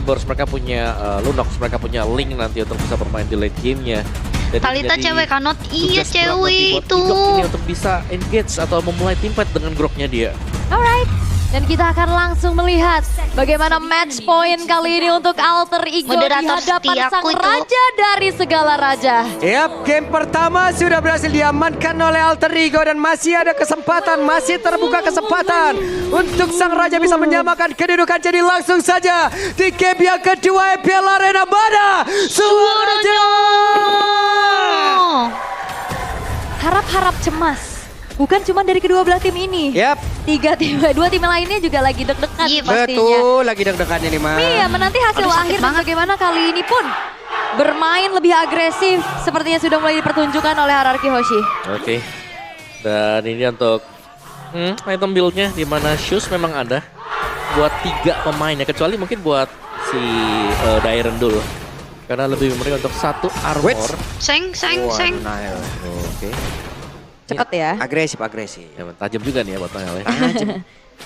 Boros mereka punya Lunox, mereka punya Link nanti untuk bisa bermain di late game-nya. Talita cewek kanot, iya Tugas berat nanti cewek buat itu. Idok ini untuk bisa engage atau memulai teamfight dengan groknya dia. Alright, dan kita akan langsung melihat bagaimana match point kali ini untuk Alter Ego di Moderator hadapan setiaku sang itu. raja dari segala raja. Yap, game pertama sudah berhasil diamankan oleh Alter Ego dan masih ada kesempatan, masih terbuka kesempatan untuk sang raja bisa menyamakan kedudukan. Jadi langsung saja di game yang kedua EPL Arena mana suaranya. Harap-harap cemas, bukan cuma dari kedua belah tim ini. Yap, Dua tim lainnya juga lagi deg-degan Iya, pastinya. betul lagi deg-degannya nih, Mas. Iya, menanti hasil Aduh, sakit akhir dan banget. bagaimana kali ini pun bermain lebih agresif sepertinya sudah mulai dipertunjukkan oleh Hierarchy Hoshi. Oke. Dan ini untuk item build-nya di mana shoes memang ada buat 3 pemain ya, kecuali mungkin buat si Dairen dulu. Karena lebih mending untuk 1 armor. Wait. Seng. Nile. Oke. Cepet ya. Agresif, agresif. Ya, tajam juga nih ya buat Nile ya.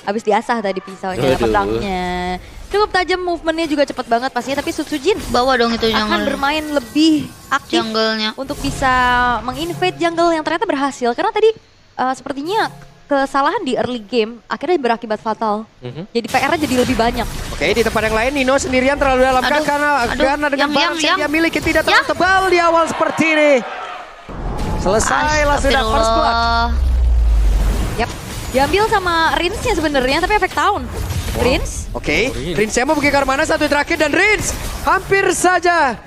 Habis diasah tadi pisaunya, Waduh. pedangnya. Cukup tajam, movementnya juga cepet banget pastinya. Tapi Sutsujin Bawa dong itu akan jungle. bermain lebih aktif Jungle-nya. untuk bisa menginvade jungle yang ternyata berhasil. Karena tadi sepertinya kesalahan di early game akhirnya berakibat fatal. Jadi PR-nya jadi lebih banyak. Oke, di tempat yang lain Nino sendirian terlalu dalam Aduh, karena dengan balance yang dia miliki tidak terlalu tebal di awal seperti ini. Selesai lah sudah first blood. Astagfirullah. Yap, diambil sama Rins-nya sebenarnya, tapi efek tahun. Rins, Oke, Rins mau pergi ke mana satu terakhir dan Rins hampir saja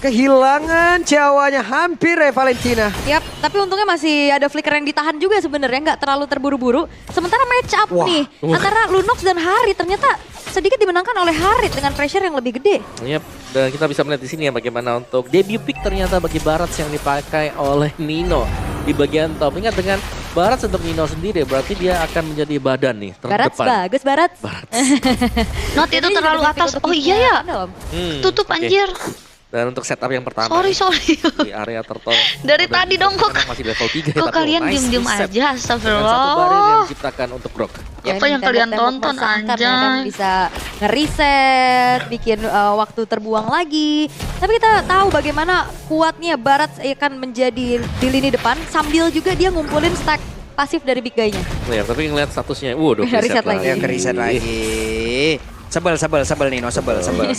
kehilangan Jawanya, hampir ya Valentina. yap, tapi untungnya masih ada flicker yang ditahan juga sebenarnya, nggak terlalu terburu-buru. Sementara match up nih antara Lunox dan Harit ternyata sedikit dimenangkan oleh Harit dengan pressure yang lebih gede. Yap, dan kita bisa melihat di sini ya bagaimana untuk debut pick ternyata bagi Barats yang dipakai oleh Nino di bagian top. Ingat dengan Barats untuk Nino sendiri berarti dia akan menjadi badan nih Barats terdepan. bagus, Barats. Not itu Jadi terlalu juga atas. untuk Oh hitsnya iya ya. dalam. Tutup Oke. anjir. Dan untuk setup yang pertama Sorry. di area turtle. Dari Dan tadi dong kok. memang masih level 3 ya, Kok tapi kalian nice diem-diem reset aja, dengan satu barrier yang astagfirullah. diciptakan untuk Grok. Apa yang kalian tonton, anjay. Kan anjay. bisa nge-reset, bikin waktu terbuang lagi. Tapi kita tahu bagaimana kuatnya Barats akan menjadi di lini depan sambil juga dia ngumpulin stack pasif dari big guy-nya. Ya, tapi ngeliat statusnya, waduh Reset reset lagi. lagi. Ya ke reset lagi. Sebel Nino, sebel. Tapi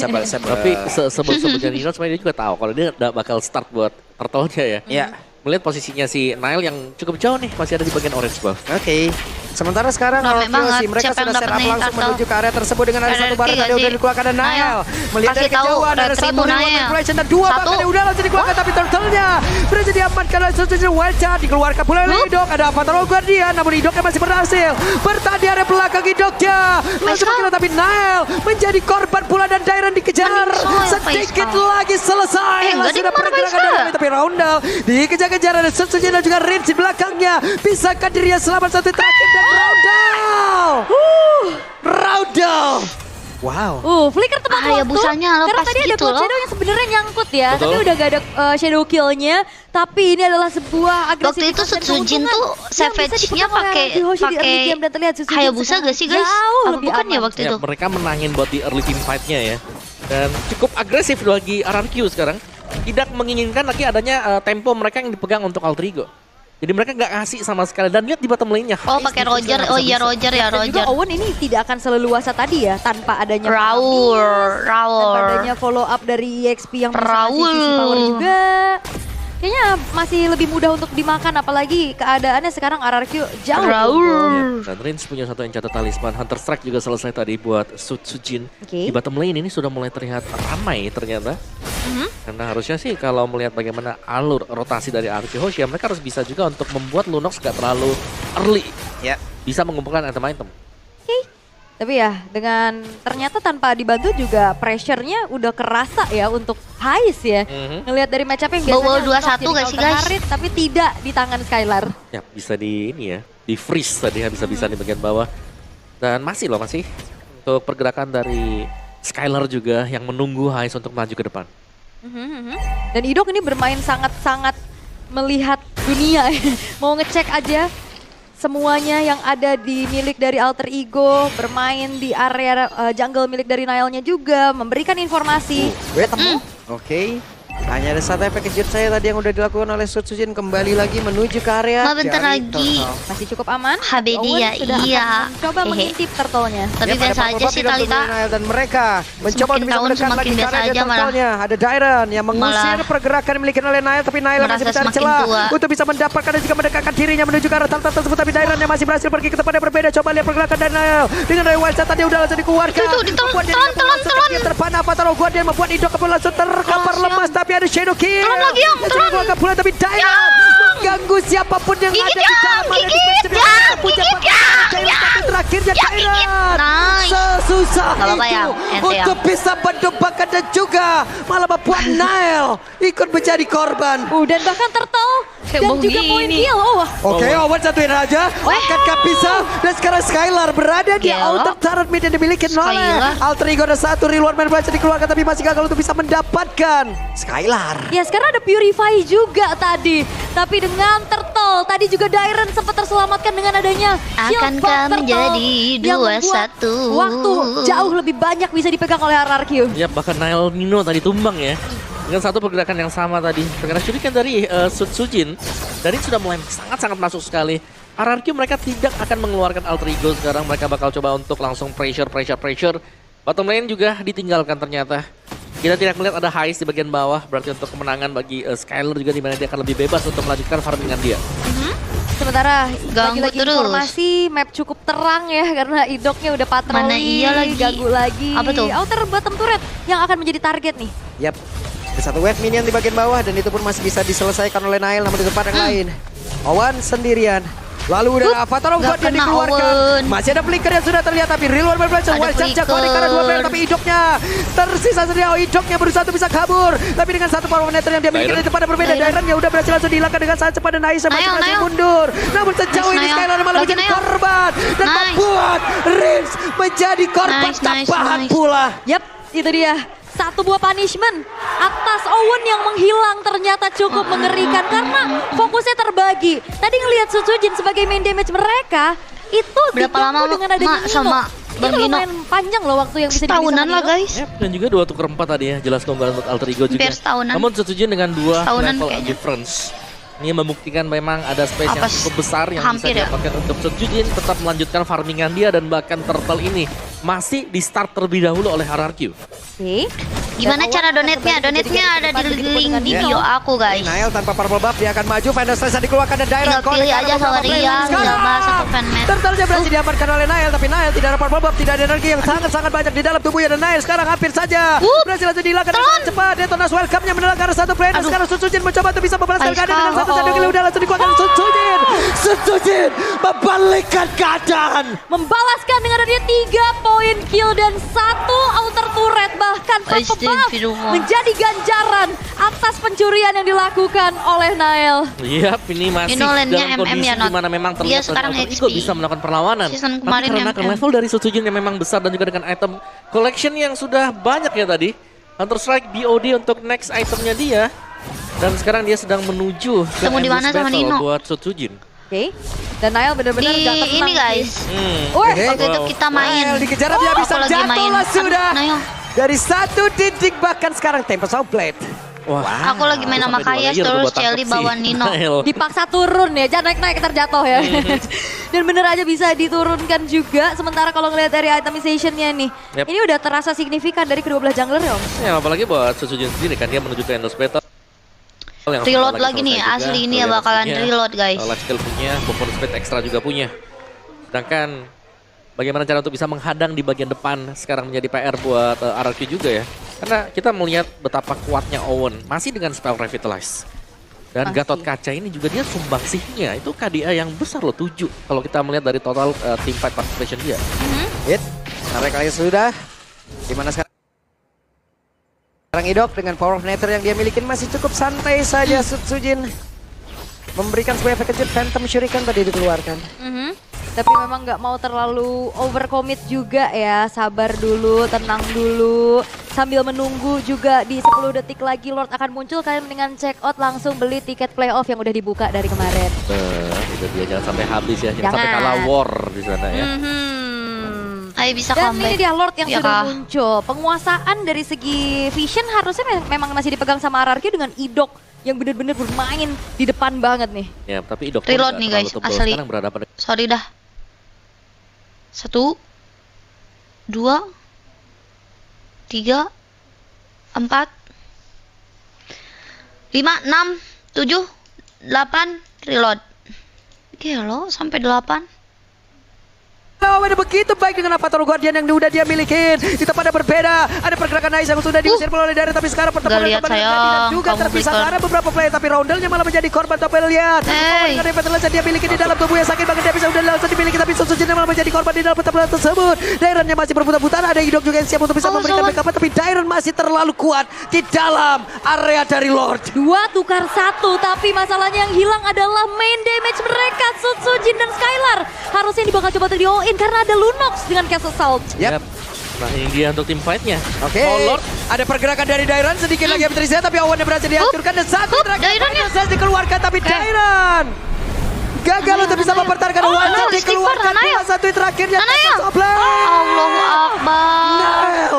sebelumnya Nino sebenarnya dia juga tahu kalau dia udah bakal start buat turtle-nya ya. Ya. Melihat posisinya si Nile yang cukup jauh nih, masih ada di bagian orange buff. Oke. Sementara sekarang Rame banget. mereka Siapa yang sudah set dapat up nih, langsung Turtle? menuju ke area tersebut dengan ada satu barang Kayak tadi udah sih. dikeluarkan dan Nile melihat dari Kasih tahu, kejauhan ada Red satu Tribun Nile. manipulation dan dua Satu. bahkan yang udah langsung dikeluarkan tapi turtle-nya berhasil diamankan oleh Suzuki Wildcard dikeluarkan pula oleh Idok. Ada Avatar Guardian namun Idoknya masih berhasil bertahan di area belakang Idoknya langsung Faisal. kena tapi Nile menjadi korban pula dan Dairen dikejar Faisal. sedikit lagi selesai Enggak sudah di mana pergerakan Faisal? dari tapi Roundel dikejar-kejar ada Suzuki dan juga Rins di belakangnya bisakah dirinya selamat satu terakhir dan Roundel. Wow. Flicker tepat Ah, ya waktu. busanya Karena lepas tadi ada gitu Cloud loh. Shadow yang sebenarnya nyangkut ya. Betul. Tapi udah gak ada shadow kill-nya. Tapi ini adalah sebuah agresivitas Waktu itu dan Sutsujin keuntungan tuh yang bisa Savage-nya dipegang oleh pakai Hierarchy Hoshi di early game. Dan terlihat Sutsujin Hayabusa sekarang gak sih guys? jauh Apa lebih bukan ya aman. waktu Ya, itu? mereka menangin buat di early team fight-nya ya. Dan cukup agresif bagi RRQ sekarang. Tidak menginginkan lagi adanya tempo mereka yang dipegang untuk Alter Ego. Jadi mereka nggak ngasih sama sekali. Dan lihat di bottom lane-nya. Oh pakai Roger. Oh iya Roger ya Dan juga Roger. Owen ini tidak akan seleluasa tadi ya. Tanpa adanya Raul. tanpa adanya follow up dari EXP yang bisa ngasih Raul. sisi power juga. Kayaknya masih lebih mudah untuk dimakan. Apalagi keadaannya sekarang RRQ jauh. Raul. Dan Rins punya satu yang catat talisman. Hunter Strike juga selesai tadi buat Sutsujin. Oke. Di bottom lane ini sudah mulai terlihat ramai ternyata. Karena harusnya sih kalau melihat bagaimana alur rotasi dari RRQ Hoshi, ya mereka harus bisa juga untuk membuat Lunox gak terlalu early. Ya. Bisa mengumpulkan item-item. Tapi ya dengan ternyata tanpa dibantu juga pressure-nya udah kerasa ya untuk Hais ya. Ngelihat dari match up yang biasanya Bawa 2-1 Lunox jadi gak sih, counter guys? Harit, tapi tidak di tangan Skylar. Ya bisa di ini ya, di freeze tadi bisa di bagian bawah. Dan masih untuk pergerakan dari Skylar juga yang menunggu Hais untuk maju ke depan. Dan Idok ini bermain sangat-sangat melihat dunia ya. Mau ngecek aja semuanya yang ada di milik dari Alter Ego, bermain di area jungle milik dari Nile-nya juga, memberikan informasi. Wait, oke. Hanya ada satu efek kejut saya tadi yang udah dilakukan oleh Sutsujin, kembali lagi menuju ke area. Bentar dari lagi. Turtle. Masih cukup aman. HBD Owen ya, sudah iya. akan mencoba Hehe. mengintip turtle-nya. Tapi Ya, pada biasa Purple aja Buff sih tidak Talita. peduli Nile dan mereka mencoba Semakin untuk bisa tahun mendekat semakin lagi ke biasa area aja malah. turtle-nya. Ada Dairon yang mengusir Malah pergerakan dimiliki oleh Nile, tapi Nile merasa masih mencari semakin celah tua. untuk bisa mendapatkan dan juga mendekatkan dirinya menuju ke arah turtle tersebut, tapi Dairon yang masih berhasil pergi ke tempat yang berbeda. Coba lihat pergerakan dari Nile dengan Ray Wild Shot tadi udah langsung dikeluarkan. Itu, ditelan, Membuat dia telan, tidak telan, langsung telan. terkena terpana apa taruh gua, dia membuat Idok pun langsung terkapar Telan, lemas, tapi ada Shadow Kill. Telan lagi, Yang, Yang telan. sudah keluarkan pula, tapi Dairon mengganggu siapapun yang Gigit, ada di Yang, dalam area gigit, defense. Yang, Punya gigit, pakai Yang, Dairon, Yang. tapi terakhirnya Yang, gigit. Dairon Nice. sesusah Gak apa-apa, itu Yang. Ente, untuk Yang. bisa mendumpakan dan juga malah membuat Nile ikut menjadi korban. Dan bahkan turtle Kayak dan bau juga point gini. kill. Oke, Owen satuin aja. Akankah bisa? Dan sekarang Skylar berada di Gila. outer turret mid yang dimiliki oleh Skylar. Alter Ego. Ada satu Reload Man berhasil dikeluarkan, tapi masih gagal untuk bisa mendapatkan Skylar. Ya sekarang ada Purify juga tadi. Tapi dengan turtle, tadi juga Dairon sempat terselamatkan dengan adanya shield Akankah bomb turtle menjadi yang membuat 2-1. waktu jauh lebih banyak bisa dipegang oleh RRQ. Ya bahkan Nile Nino tadi tumbang ya. Dengan satu pergerakan yang sama tadi. Karena shuriken dari Sutsujin. Dan ini sudah mulai sangat-sangat masuk sekali. RRQ mereka tidak akan mengeluarkan Alter Ego sekarang. Mereka bakal coba untuk langsung pressure. Bottom lane juga ditinggalkan ternyata. Kita tidak melihat ada heist di bagian bawah. Berarti untuk kemenangan bagi Skylar juga dimana dia akan lebih bebas untuk melanjutkan farmingan dia. Sementara Ganggu lagi-lagi terus. informasi map cukup terang ya karena Idoknya udah patroli, Mana iya lagi. ganggu lagi. Apa tuh? Outer bottom turret yang akan menjadi target nih. Yap. Ada satu wave minion di bagian bawah dan itu pun masih bisa diselesaikan oleh Nile, namun di tempat yang lain Owen sendirian. Lalu udah apa taruh buat Gak dia kena dikeluarkan. Owen. Masih ada flicker yang sudah terlihat, tapi Reload Man berhasil Ada Wild Shot jatuh di flicker. karena dua player, tapi Idoknya tersisa sendiri. Oh, Idoknya berusaha untuk bisa kabur, tapi dengan satu power meter yang dia miliki Dairon. di tempat yang berbeda. Dairon. Dairon yang udah berhasil langsung dihilangkan dengan sangat cepat dan Aisyah masih Nail, berhasil Nail. mundur. Namun sejauh Nice, ini Nail. Skylar malah Lagi menjadi Nail. korban dan Nice. membuat Rims menjadi korban Nice, tambahan nice. pula. Yap, itu dia. Satu buah punishment atas Owen yang menghilang ternyata cukup mengerikan karena fokusnya terbagi. Tadi ngelihat Sutsujin sebagai main damage mereka itu Berapa diganggu lama, dengan adanya Mak, Nino. sama Bang Itu Nino? lumayan panjang loh waktu yang bisa dibeli sama Tahunan lah Nino. guys. Yap, dan juga 2-4 tadi ya, jelas keunggulan untuk Alter Ego juga. Hampir setahunan. Namun Sutsujin dengan 2 Setahunan level kayaknya. difference. Ini membuktikan memang ada space Apa yang cukup besar yang hampir bisa ya? didapatkan untuk Sutsujin tetap melanjutkan farmingan dia dan bahkan turtle ini masih di start terlebih dahulu oleh RRQ. Oke. Gimana Dan cara Owen donate-nya? akan kembali Donate-nya menjadi ada di depan begitu link dengan di Nino. bio aku guys. Nile tanpa purple buff dia akan maju, Vandal Stress dikeluarkan dan Dairon Tinggal pilih aja sama Ria, tinggal bahas atau fanmade. Turtle-nya berhasil diamankan oleh Nile, tapi Nile tidak ada purple buff, tidak ada energi yang sangat-sangat banyak di dalam tubuhnya dan Nile sekarang hampir saja berhasil langsung dihilangkan dengan sangat cepat. Detonas welcome-nya mendalam ke arah satu player dan Aduh. sekarang Sutsujin mencoba untuk bisa membalaskan Ice keadaan dengan Cow, satu satu kill udah langsung dikeluarkan Sutsujin. Sutsujin membalikkan keadaan. Membalaskan dengan adanya 3 poin kill dan 1 outer turret bahkan Purple Buff Astagfirullah. menjadi ganjaran atas pencurian yang dilakukan oleh Nile. Yap, ini masih Ini lane-nya dalam MM kondisi ya, Not? di mana memang Dia terlihat sekarang Alter XP. Ego bisa melakukan perlawanan. Season Tapi kemarin karena MM. level dari Sutsujin yang memang besar dan juga dengan item collection yang sudah banyak ya tadi. Counter Strike BOD untuk next itemnya dia. Dan sekarang dia sedang menuju ke Ketemu di mana endless sama battle Nino? buat Sutsujin. Oke. Dan Nile benar-benar Di gak tenang ini guys. Wih, Waktu itu kita main. Nile dikejar dia Oh, bisa aku lagi jatuh main. lah sudah. Aduh, Nail. Dari satu titik bahkan sekarang Tempest of Blade. Wah, Aku lagi main sama sampai 2 Kayas layer tuh terus buat tangkep Celi si bawa Nino. Nile. dipaksa turun ya, jangan naik-naik terjatuh ya. Dan bener aja bisa diturunkan juga. Sementara kalau ngelihat dari itemization-nya nih, Yep. ini udah terasa signifikan dari kedua belah jungler ya Om. Ya, apalagi buat Sutsujin sendiri kan dia menuju ke endless battle. Yang Reload sebentar lagi nih, selesai asli juga. ini ya Kalian bakalan punya, reload guys. Life skill punya, Bopor Speed Extra juga punya. Sedangkan bagaimana cara untuk bisa menghadang di bagian depan sekarang menjadi PR buat RRQ juga ya. Karena kita melihat betapa kuatnya Owen masih dengan spell Revitalize. Dan Masih. Gatot Kaca ini juga dia sumbangsihnya itu KDA yang besar loh 7 kalau kita melihat dari total team fight participation dia. Hit. Sampai kali sudah. Dimana sekarang Idok dengan power of nature yang dia miliki masih cukup santai saja. Sutsujin memberikan sebuah efek kejut. Phantom Shuriken tadi dikeluarkan. Tapi memang nggak mau terlalu overcommit juga ya, sabar dulu, tenang dulu. Sambil menunggu juga di 10 detik lagi Lord akan muncul, kalian mendingan check out langsung beli tiket playoff yang udah dibuka dari kemarin. Itu itu dia, jangan sampai habis ya, jangan sampai Jangan. kalah war di sana ya. Ayo bisa Dan comeback. ini dia Lord yang Ya, sudah Kak. muncul. Penguasaan dari segi vision harusnya memang masih dipegang sama RRQ dengan Idok yang benar-benar bermain di depan banget nih. Ya, tapi Idok Reload nih, guys, asli. Sekarang berhadapan dengan Sorry dah. 1, 2, 3, 4, 5, 6, 7, 8, reload. Gelo, sampai 8. Lawan begitu baik dengan Avatar Guardian yang udah dia milikin. Kita pada berbeda. Ada pergerakan Nice yang sudah diusir oleh Darren, tapi sekarang pertemuan Gak lihat teman saya, dan juga kamu terpisah flicker. karena beberapa player, tapi Roundelnya malah menjadi korban. Tapi lihat, Hey. dengan Revenant dia miliki di dalam tubuhnya sakit banget. Dia bisa udah langsung dimiliki, tapi Susujinnya malah menjadi korban di dalam pertempuran tersebut. Darrennya masih berputar-putar. Ada Idok juga yang siap untuk bisa Oh, memberikan salah. backup, tapi Darren masih terlalu kuat di dalam area dari Lord. 2 tukar 1, tapi masalahnya yang hilang adalah main damage mereka, Sutsujin dan Skylar. Harusnya ini bakal coba trio-in karena ada Lunox dengan Cast Assault. Yap. Nah, ini dia untuk tim fight-nya. Oke, Oh, Lord. ada pergerakan dari Dairon sedikit lagi yang terisa, tapi awannya berhasil dihancurkan dan satu Daironnya. berhasil dikeluarkan, tapi Dairon gagal untuk bisa mempertahankan Oh, awannya, no, dikeluarkan Skipper, Nanaya. 2-1 terakhirnya. Nanaya. Soblay. Allahu Akbar. Nail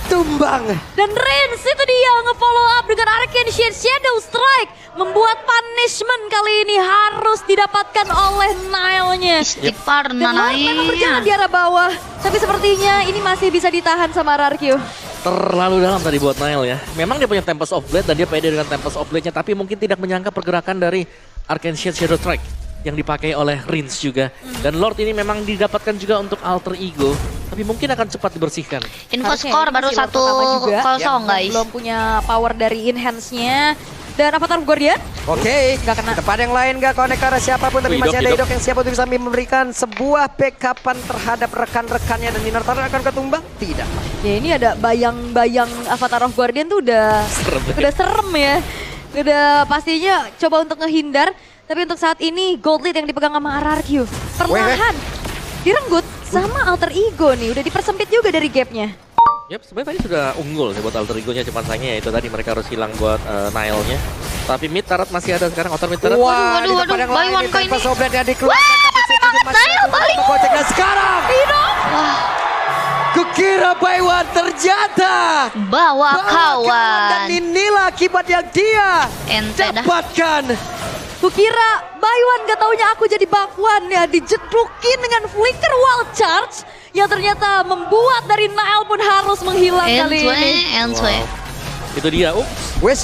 tumbang. Dan Rins itu dia nge-follow up dengan Arcane Shade Shadow Strike. Membuat punishment kali ini harus didapatkan oleh Nile-nya. Istighfar Dan Lord memang berjalan di Nanaya. arah bawah. Tapi sepertinya ini masih bisa ditahan sama RRQ. Terlalu dalam tadi buat Nile ya. Memang dia punya Tempest of Blade dan dia pede dengan Tempest of Blade-nya, tapi mungkin tidak menyangka pergerakan dari Arcane Shade Shadow Strike yang dipakai oleh Rins juga. Dan Lord ini memang didapatkan juga untuk alter ego, tapi mungkin akan cepat dibersihkan. Info Harusnya skor ini baru masih Lord pertama juga. 1-0 guys. Belum punya power dari enhance-nya. Dan Avatar Guardian Oke, Nggak kena. depan yang lain gak connect ke arah siapapun, tapi Idok, masih ada Idok. Idok yang siap untuk bisa memberikan sebuah backupan terhadap rekan-rekannya. Dan Dinartar akan ketumbang? Tidak. Ya ini ada bayang-bayang Avatar of Guardian tuh udah Serem ya. udah serem ya. Udah pastinya coba untuk ngehindar. Tapi untuk saat ini Gold Lead yang dipegang sama RRQ. Perlahan direnggut sama alter ego nih. Udah dipersempit juga dari gapnya. Yap, sebenarnya tadi sudah unggul sih buat alter ego-nya, cuman sayangnya ya itu tadi mereka harus hilang buat Nile-nya. Tapi mid turret masih ada sekarang, outer mid turret. Wah, di waduh, depan yang buy lain one ini kok tanpa ini. sobret yang dikeluarkan. Wah, tapi rame Sejujur banget, masih Nile, dapat balik. kocek. Dan sekarang, kukira Baywan terjatuh. Bawa Dan kawan. inilah akibat yang dia Ente dah. dapatkan. Kukira Baywan gak taunya aku jadi bakwan ya. Dijedrukin dengan flicker wall charge. Yang ternyata membuat dari Nile pun harus menghilang kali ini. Enswe. Itu dia, ups. Wes,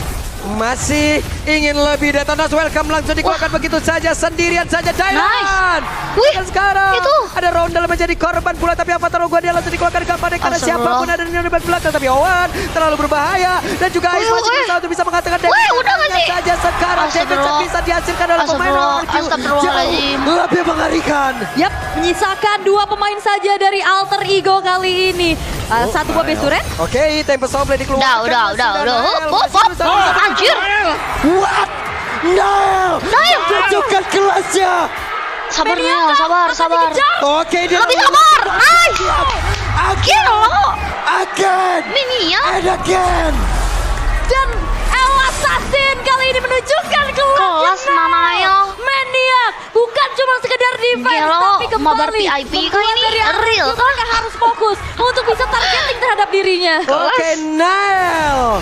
masih ingin lebih. Detonas welcome langsung dikeluarkan begitu saja. Sendirian saja Dairon. Nice. Wih, Dan sekarang itu. ada Roundel menjadi korban pula. Tapi Avatar dia langsung dikeluarkan kepada karena Astagfirullah. siapapun ada di belakang. Tapi Owen terlalu berbahaya. Dan juga Ais masih wih. berusaha untuk bisa mengatakan Wih, udah nggak sih? saja sekarang damage Astagfirullah. bisa dihasilkan oleh pemain Astagfirullah. RRQ. Astagfirullahaladzim. Jauh lebih mengerikan. Yap, menyisakan 2 pemain saja dari alter ego kali ini. Satu buah Besuren. Oke, Tempest of Blade dikeluarkan. Udah. Hop. Anjir. What? No! Nile. Tunjukkan kelasnya. Sabar Nile, sabar. Oke, dia Lebih sabar. Nice. Again. Again. Minion. And again. Dan El Assassin kali ini menunjukkan Kelas Nile. Maniak bukan cuma sekedar defense Gelo, tapi kembali mabar VIP kah membuat ini? dari RRQ Real kah? mereka harus fokus untuk bisa targeting terhadap dirinya. Oke, Nile.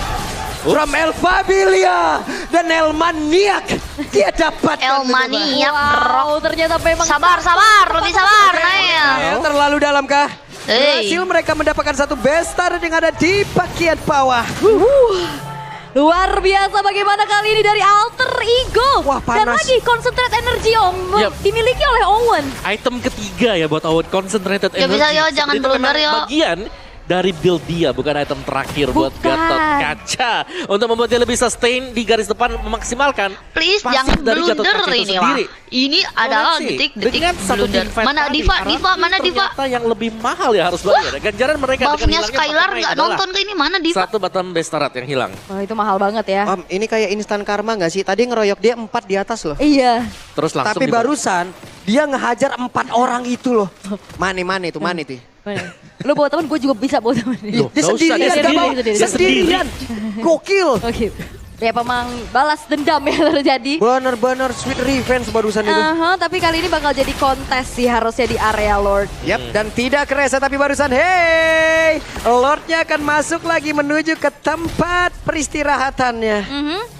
From El Fabilia dan El Maniak. Dia dapat El Maniak, bro. Wow, ternyata memang Sabar, lebih sabar, Nile. Terlalu dalam kah? Hey. Berhasil mereka mendapatkan satu bestar yang ada di bagian bawah. luar biasa bagaimana kali ini dari alter ego. Wah, Dan panas. lagi concentrate energy Yap. dimiliki oleh Owen. Item ketiga ya buat Owen, concentrated Ya energy. bisa, yo, jangan Seperti itu blunder, memang yo. bagian dari build dia, bukan item terakhir buat Bukan. Gatot Kaca. Untuk membuat dia lebih sustain di garis depan, memaksimalkan Please pasif jangan dari Gatot blunder Kaca itu ini, sendiri. Wah. Ini adalah Koreksi, detik-detik dengan satu blunder. defense Mana tadi, Diva, RRQ mana Diva? ternyata yang lebih mahal ya harus bayar. Ganjaran mereka dengan Buffnya hilangnya Skylar pemain nggak adalah nonton ke ini, mana Diva? satu bottom bestarat yang hilang. Oh, itu mahal banget ya. Om, ini kayak instan karma nggak sih? Tadi ngeroyok dia 4 di atas loh. Iya. Terus langsung Tapi dibantu. barusan dia ngehajar 4 orang itu loh. Mane itu. Lo bawa teman, gue juga bisa bawa teman. Loh, Dia nggak usah, sendirian, dia nggak mau. sendiri. Sendirian. Gokil. Oke. ya memang balas dendam yang terjadi. Bener-bener sweet revenge barusan itu. Tapi kali ini bakal jadi kontes sih harusnya di area Lord. Yap, dan tidak kerasa tapi barusan hey, Lordnya akan masuk lagi menuju ke tempat peristirahatannya.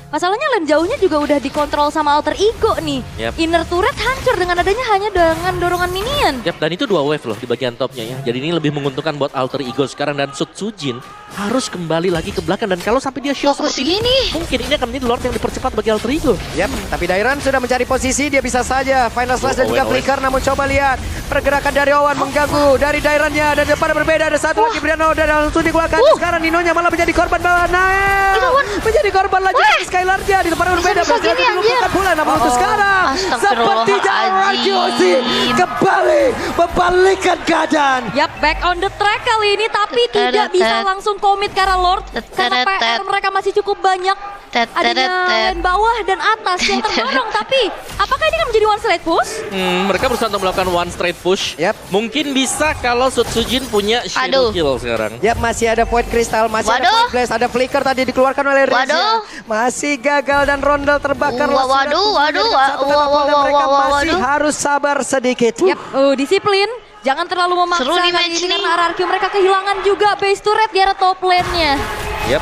Masalahnya lane jauhnya juga udah dikontrol sama alter ego nih. Yap. Inner turret hancur dengan adanya hanya dengan dorongan minion. Yap, dan itu 2 wave loh di bagian topnya ya. Jadi ini lebih menguntungkan buat alter ego sekarang dan Sutsujin harus kembali lagi ke belakang dan kalau sampai dia show Fokus seperti ini, gini. mungkin ini akan menjadi Lord yang dipercepat bagi alter ego. Yap, tapi Dairan sudah mencari posisi, dia bisa saja Final Slash dan juga Owen. Flicker, namun coba lihat pergerakan dari Owen mengganggu dari Dairannya, dan depan berbeda ada satu lagi Briano dan langsung dikeluarkan. Sekarang Ninonya malah menjadi korban bawah Nael, menjadi korban lagi dari Skylarnya di tempat berbeda. Bisa Berhasil gini, dilumpuhkan anjir. pula, namun untuk sekarang seperti Rarkyoshi kembali membalikkan keadaan. Yap, back on the track kali ini tapi tidak bisa langsung komit karena Lord. Karena PR mereka masih cukup banyak. Adanya lane bawah dan atas yang terdorong. Tapi apakah ini akan menjadi one straight push? Mereka berusaha untuk melakukan one straight push. Yap. Mungkin bisa kalau Sutsujin punya shadow Aduh. kill sekarang. Yap, masih ada Void Crystal, masih ada Waduh. Void Blast, ada Flicker tadi dikeluarkan oleh Rizia. Waduh. Masih gagal dan Rondel terbakar. Waduh, Mereka masih waduh. harus sabar sedikit. Yap, disiplin. Jangan terlalu memaksa Seru nih kali match ini nih. karena RRQ mereka kehilangan juga base turret di arah top lane-nya. Yap,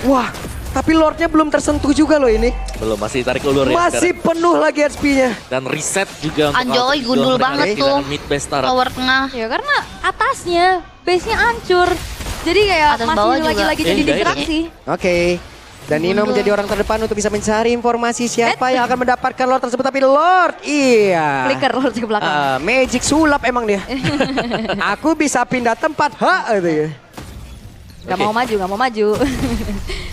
Wah, tapi Lordnya belum tersentuh juga loh ini. belum masih tarik ulur ya. Masih penuh lagi HP-nya. Dan reset juga untuk Anjoy, alter ego. gundul Mereka banget kehilangan tuh. mid base turret. Tower tengah. Ya karena atasnya base-nya hancur. Jadi kayak Atas bawah masih juga. lagi-lagi jadi Direct. distraksi. Oke. Dan Nino menjadi orang terdepan untuk bisa mencari informasi siapa yang akan mendapatkan Lord tersebut. Tapi Lord, iya. Flicker Lord ke belakang. Magic sulap emang dia. Aku bisa pindah tempat. Gitu ya. Gak mau maju, gak mau maju.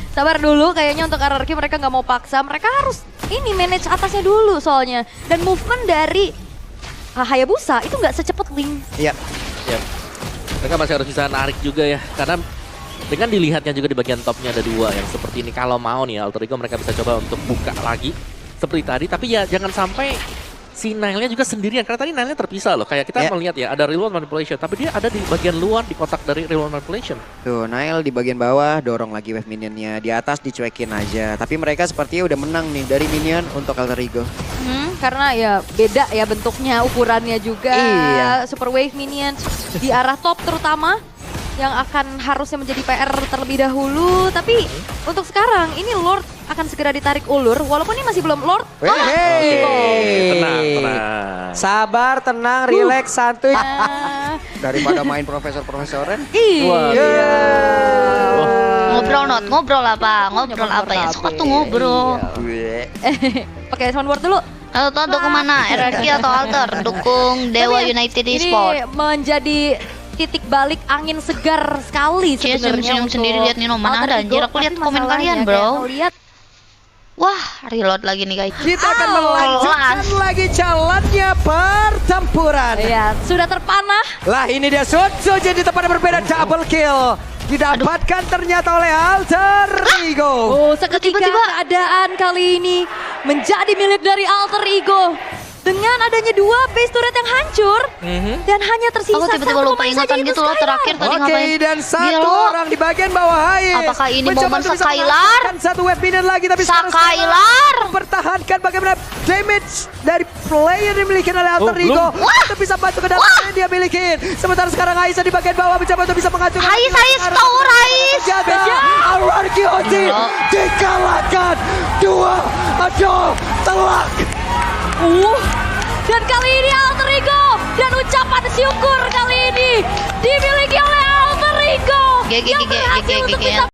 Sabar dulu, kayaknya untuk RRQ mereka gak mau paksa. Mereka harus ini manage atasnya dulu soalnya. Dan movement dari Hayabusa itu gak secepat Link. Iya. Yap. Mereka masih harus bisa narik juga ya. Karena dengan dilihatnya juga di bagian topnya ada 2 yang seperti ini. Kalau mau nih alter ego mereka bisa coba untuk buka lagi seperti tadi. Tapi ya jangan sampai si Nile-nya juga sendirian. Karena tadi Nile-nya terpisah loh. Kayak kita melihat ya ada real world manipulation. Tapi dia ada di bagian luar di kotak dari real world manipulation. Tuh, Nile di bagian bawah dorong lagi wave minionnya. Di atas dicuekin aja. Tapi mereka sepertinya udah menang nih dari minion untuk alter ego. Karena ya beda ya bentuknya, ukurannya juga. Iya. Super Wave Minions di arah top terutama yang akan harusnya menjadi PR terlebih dahulu. Tapi untuk sekarang ini Lord akan segera ditarik ulur. Walaupun ini masih belum Lord. Oke, Tenang, tenang. Sabar, tenang, relax, santuy. Ah, Daripada main profesor-profesoran. iya. Ngobrol not, ngobrol apa? Ngobrol apa ya? Suka tuh ngobrol. Pakai soundboard dulu. Atau kemana? RRQ atau Alter? Dukung Dewa Tapi United ini Esport. menjadi titik balik angin segar sekali Cie, sebenarnya. senyum-senyum untuk sendiri lihat Nino. Mana Alter ada, anjir? Ego. Aku lihat Tapi komen masalahnya kalian, kayak bro. mau lihat Wah, reload lagi nih guys. Kita akan melanjutkan Kelas. lagi jalannya pertempuran. ya sudah terpanah. Lah ini dia Sutsu jadi tempat yang berbeda, double kill. Didapatkan ternyata oleh Alter Ego. Oh, seketika Tiba-tiba. keadaan kali ini menjadi milik dari Alter Ego. Dengan adanya 2 base turret yang hancur dan hanya tersisa Aku tiba-tiba satu lupa pemain saja, ingatan itu gitu loh Skylar. terakhir tadi Oke, ngapain. dan satu Gila. orang di bagian bawah Hai. Apakah ini Mencoba momen untuk bisa Skylar? menghasilkan satu wave minion lagi, tapi sekarang Skylar. mempertahankan bagaimana damage dari player yang dimiliki oleh Alter belum. Ego untuk bisa masuk ke dalam yang dia miliki. Sementara sekarang Aiza di bagian bawah mencoba untuk bisa menghancurkan. Ais, tower Ais. Terjaga. Rarkyoshi dikalahkan 2-0 telak. Dan kali ini Alter Ego dan ucapan syukur kali ini dimiliki oleh Alter Ego GG, yang GG, berhasil GG, untuk GG. bisa